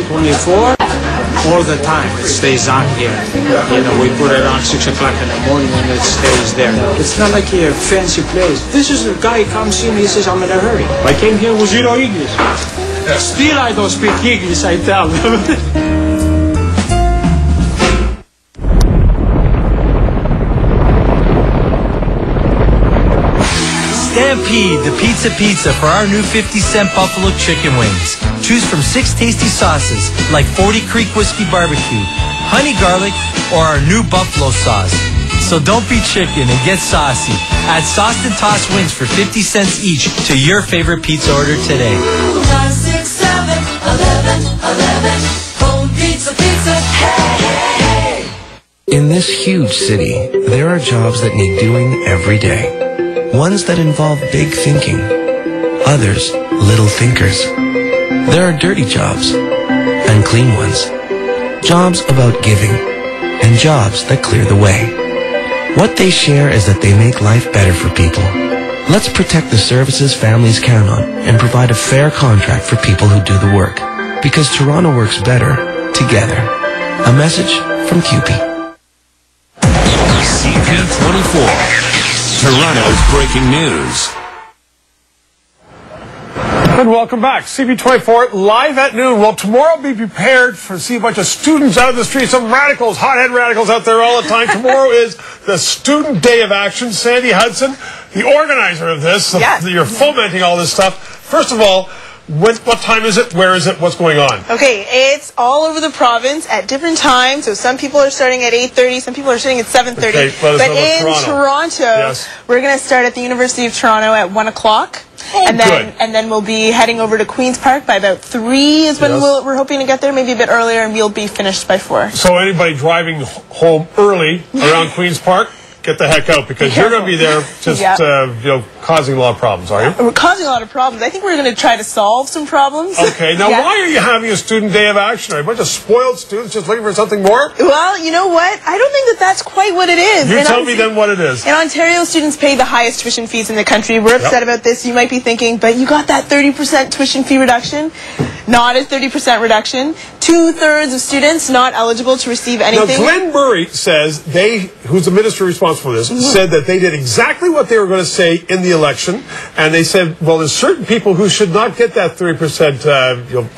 24, all the time it stays on here. You know, we put it on 6 o'clock in the morning and it stays there. It's not like a fancy place. This is a guy comes in, he says, I'm in a hurry. I came here with zero English. Still I don't speak English, I tell them. Stampede, the pizza for our new 50-cent buffalo chicken wings. Choose from 6 tasty sauces like 40 Creek Whiskey Barbecue, honey garlic, or our new buffalo sauce. So don't be chicken and get saucy. Add sauced and tossed wings for 50 cents each to your favorite pizza order today. 9, 6, 7, 11. Home pizza, hey, hey, hey. In this huge city, there are jobs that need doing every day. Ones that involve big thinking. Others, little thinkers. There are dirty jobs and clean ones. Jobs about giving and jobs that clear the way. What they share is that they make life better for people. Let's protect the services families count on and provide a fair contract for people who do the work. Because Toronto works better together. A message from CUPE. CP24. Toronto's breaking news. And welcome back. CP24 live at noon. Well, tomorrow be prepared for see a bunch of students out of the street, some radicals, hothead radicals out there all the time. Tomorrow is the Student Day of Action. Sandy Hudson, the organizer of this, yes. You're fomenting all this stuff. First of all, what time is it? Where is it? What's going on? Okay, it's all over the province at different times. So some people are starting at 8:30, some people are starting at 7:30. Okay, but in Toronto, yes. We're going to start at the University of Toronto at 1 o'clock. Oh, and then we'll be heading over to Queen's Park by about 3 is when we're hoping to get there, maybe a bit earlier, and we'll be finished by 4. So anybody driving home early around Queen's Park, get the heck out, because you're going to be there just causing a lot of problems, are you? We're causing a lot of problems. I think we're going to try to solve some problems. Okay, now why are you having a Student Day of Action? Are you a bunch of spoiled students just looking for something more? Well, you know what? I don't think that that's quite what it is. You tell me then what it is. In Ontario, students pay the highest tuition fees in the country. We're upset about this. You might be thinking, but you got that 30% tuition fee reduction? Not a 30% reduction. 2/3 of students not eligible to receive anything. Now, Glenn Murray says who's the minister responsible for this, said that they did exactly what they were going to say in the election, and they said, well, there's certain people who should not get that 30%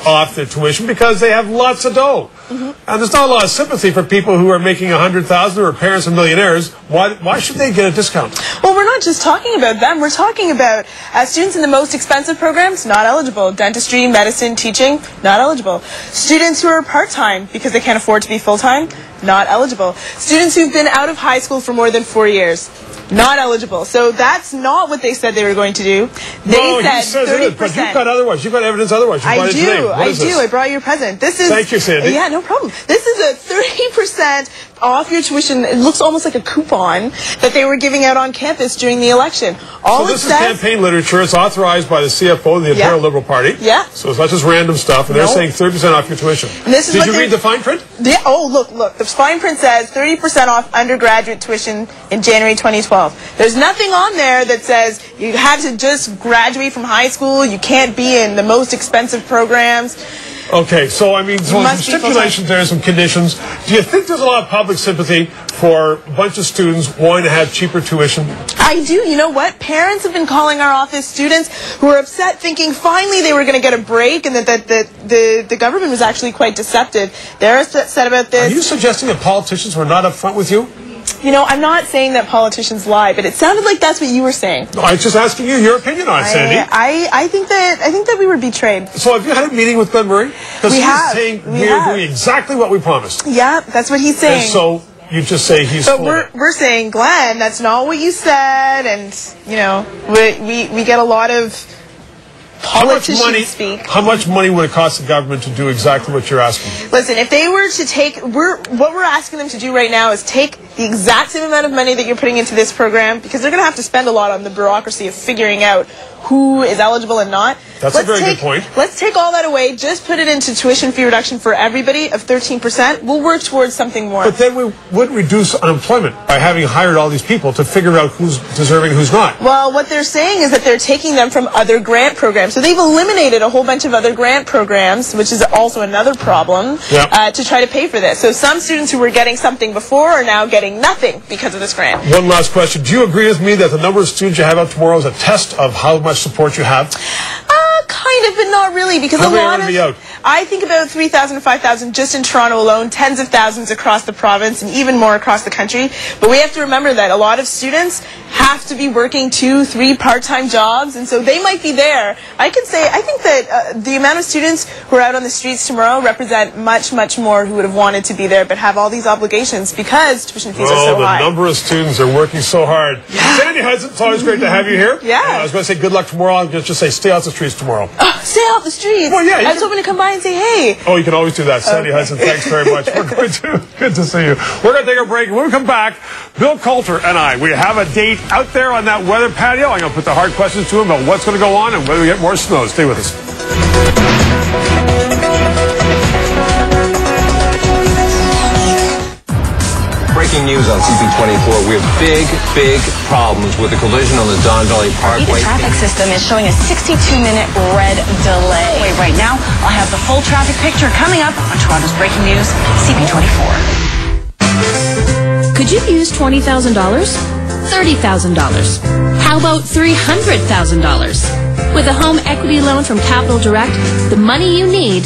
off their tuition because they have lots of dough. And there's not a lot of sympathy for people who are making $100,000 or parents of millionaires. Why should they get a discount? Well, we're not just talking about them. We're talking about students in the most expensive programs, not eligible. Dentistry, medicine, teaching, not eligible. Students who are part-time because they can't afford to be full-time, not eligible. Students who've been out of high school for more than 4 years, not eligible. So that's not what they said they were going to do. They said 30%. But you've got otherwise. You've got evidence otherwise. I do. I brought you a present. This is. Thank you, Sandy. Yeah, no problem. This is a 30% off your tuition. It looks almost like a coupon that they were giving out on campus during the election. So this is campaign literature. It's authorized by the CFO, the Ontario Liberal Party. Yeah. So it's not just random stuff. And they're saying 30% off your tuition. Did you read the fine print? Yeah. Oh, look. The fine print says 30% off undergraduate tuition in January 2012. There's nothing on there that says you have to just graduate from high school. You can't be in the most expensive programs. Okay, so I mean, so some stipulations there, some conditions. Do you think there's a lot of public sympathy for a bunch of students wanting to have cheaper tuition? I do. You know what? Parents have been calling our office, students who are upset, thinking finally they were going to get a break, and that the government was actually quite deceptive. They're upset about this. Are you suggesting that politicians were not upfront with you? You know, I'm not saying that politicians lie, but it sounded like that's what you were saying. No, I was just asking you your opinion on it, Sandy. I think that we were betrayed. So have you had a meeting with Glenn Murray? Because he's saying we're doing exactly what we promised. Yeah, that's what he's saying. And so you just say he's full of it. We're saying, Glenn, that's not what you said, and you know, we get a lot of politicians speak. How much money would it cost the government to do exactly what you're asking? Listen, if they were to take, what we're asking them to do right now is take the exact same amount of money that you're putting into this program, because they're going to have to spend a lot on the bureaucracy of figuring out who is eligible and not. That's a very good point. Let's take all that away, just put it into tuition fee reduction for everybody of 13%. We'll work towards something more. But then we would reduce unemployment by having hired all these people to figure out who's deserving and who's not. Well, what they're saying is that they're taking them from other grant programs. So they've eliminated a whole bunch of other grant programs, which is also another problem, to try to pay for this. So some students who were getting something before are now getting nothing because of this grant. One last question. Do you agree with me that the number of students you have out tomorrow is a test of how much support you have? Kind of, but not really, because How many are going to be out? I think about 3,000 to 5,000 just in Toronto alone, tens of thousands across the province, and even more across the country. But we have to remember that a lot of students have to be working 2, 3 part-time jobs, and so they might be there. I think that the amount of students who are out on the streets tomorrow represent much, much more who would have wanted to be there, but have all these obligations because tuition fees are so high. The number of students are working so hard. Yeah. Sandy Hudson, it's always great to have you here. Yeah. I was going to say good luck tomorrow. I'm going to just say stay off the streets tomorrow. Oh, stay off the streets. Well, yeah, I was hoping to come by and say hey. Oh, you can always do that. Sandy Hudson, thanks very much. Good to see you. We're going to take a break. When we come back, Bill Coulter and I, we have a date out there on that weather patio. I'm going to put the hard questions to him about what's going to go on and whether we get more snow. Stay with us. Breaking news on CP24. We have big problems with the collision on the Don Valley Parkway. The traffic system is showing a 62-minute red delay. Wait, right now, I'll have the full traffic picture coming up on Toronto's Breaking News, CP24. Could you use $20,000? $30,000? How about $300,000? With a home equity loan from Capital Direct, the money you need